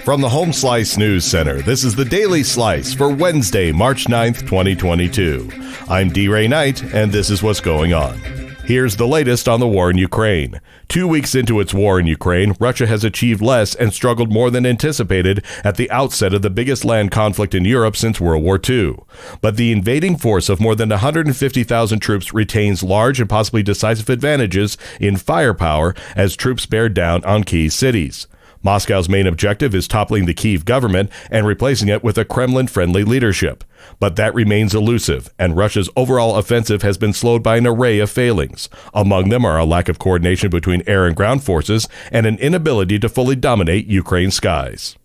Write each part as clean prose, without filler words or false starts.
From the Home Slice News Center, this is the Daily Slice for Wednesday, March 9th, 2022. I'm D. Ray Knight, and this is what's going on. Here's the latest on the war in Ukraine. 2 weeks into its war in Ukraine, Russia has achieved less and struggled more than anticipated at the outset of the biggest land conflict in Europe since World War II. But the invading force of more than 150,000 troops retains large and possibly decisive advantages in firepower as troops bear down on key cities. Moscow's main objective is toppling the Kyiv government and replacing it with a Kremlin-friendly leadership. But that remains elusive, and Russia's overall offensive has been slowed by an array of failings. Among them are a lack of coordination between air and ground forces and an inability to fully dominate Ukraine's skies.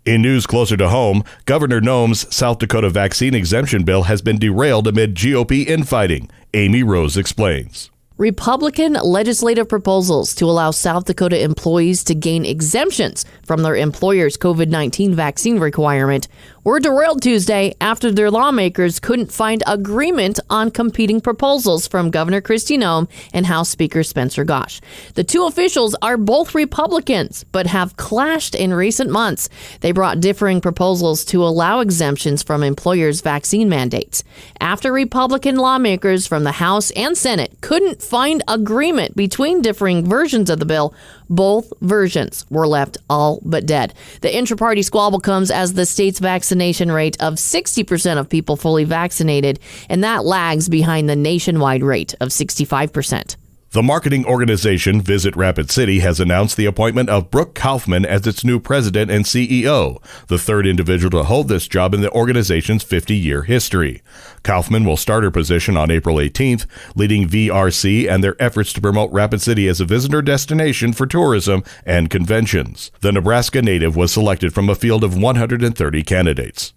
In news closer to home, Governor Noem's South Dakota vaccine exemption bill has been derailed amid GOP infighting. Amy Rose explains. Republican legislative proposals to allow South Dakota employees to gain exemptions from their employer's COVID-19 vaccine requirement were derailed Tuesday after their lawmakers couldn't find agreement on competing proposals from Governor Kristi Noem and House Speaker Spencer Gosch. The two officials are both Republicans, but have clashed in recent months. They brought differing proposals to allow exemptions from employers' vaccine mandates. After Republican lawmakers from the House and Senate couldn't find agreement between differing versions of the bill, both versions were left all but dead. The intra-party squabble comes as the state's vaccination rate of 60% of people fully vaccinated, and that lags behind the nationwide rate of 65%. The marketing organization Visit Rapid City has announced the appointment of Brooke Kaufman as its new president and CEO, the third individual to hold this job in the organization's 50-year history. Kaufman will start her position on April 18th, leading VRC and their efforts to promote Rapid City as a visitor destination for tourism and conventions. The Nebraska native was selected from a field of 130 candidates.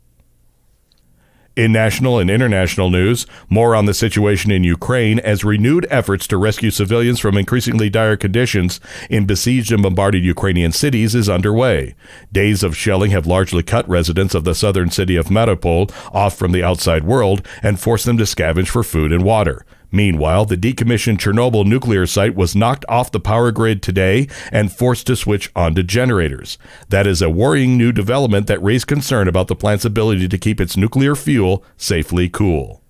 In national and international news, more on the situation in Ukraine as renewed efforts to rescue civilians from increasingly dire conditions in besieged and bombarded Ukrainian cities is underway. Days of shelling have largely cut residents of the southern city of Mariupol off from the outside world and forced them to scavenge for food and water. Meanwhile, the decommissioned Chernobyl nuclear site was knocked off the power grid today and forced to switch onto generators. That is a worrying new development that raised concern about the plant's ability to keep its nuclear fuel safely cool.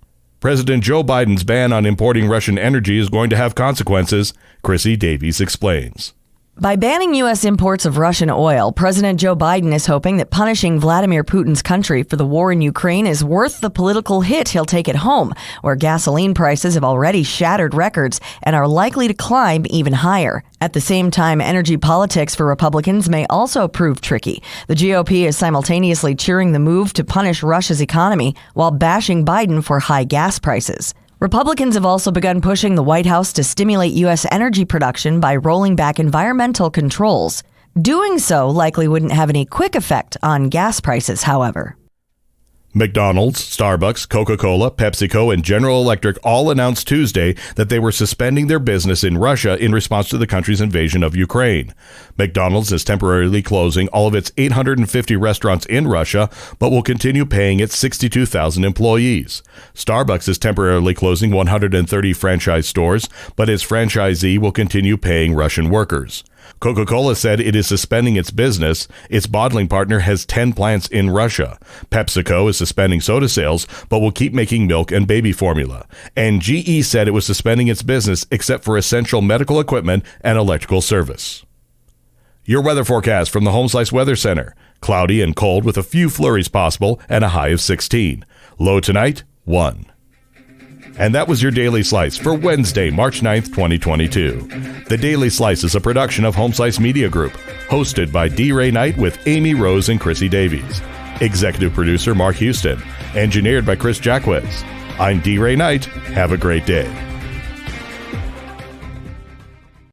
President Joe Biden's ban on importing Russian energy is going to have consequences, Chrissy Davies explains. By banning U.S. imports of Russian oil, President Joe Biden is hoping that punishing Vladimir Putin's country for the war in Ukraine is worth the political hit he'll take at home, where gasoline prices have already shattered records and are likely to climb even higher. At the same time, energy politics for Republicans may also prove tricky. The GOP is simultaneously cheering the move to punish Russia's economy while bashing Biden for high gas prices. Republicans have also begun pushing the White House to stimulate U.S. energy production by rolling back environmental controls. Doing so likely wouldn't have any quick effect on gas prices, however. McDonald's, Starbucks, Coca-Cola, PepsiCo, and General Electric all announced Tuesday that they were suspending their business in Russia in response to the country's invasion of Ukraine. McDonald's is temporarily closing all of its 850 restaurants in Russia, but will continue paying its 62,000 employees. Starbucks is temporarily closing 130 franchise stores, but its franchisee will continue paying Russian workers. Coca-Cola said it is suspending its business. Its bottling partner has 10 plants in Russia. PepsiCo is suspending soda sales, but will keep making milk and baby formula. And GE said it was suspending its business except for essential medical equipment and electrical service. Your weather forecast from the Home Slice Weather Center. Cloudy and cold with a few flurries possible and a high of 16. Low tonight, 1. And that was your Daily Slice for Wednesday, March 9th, 2022. The Daily Slice is a production of Home Slice Media Group, hosted by D. Ray Knight with Amy Rose and Chrissy Davies. Executive producer Mark Houston. Engineered by Chris Jacquez. I'm D. Ray Knight. Have a great day.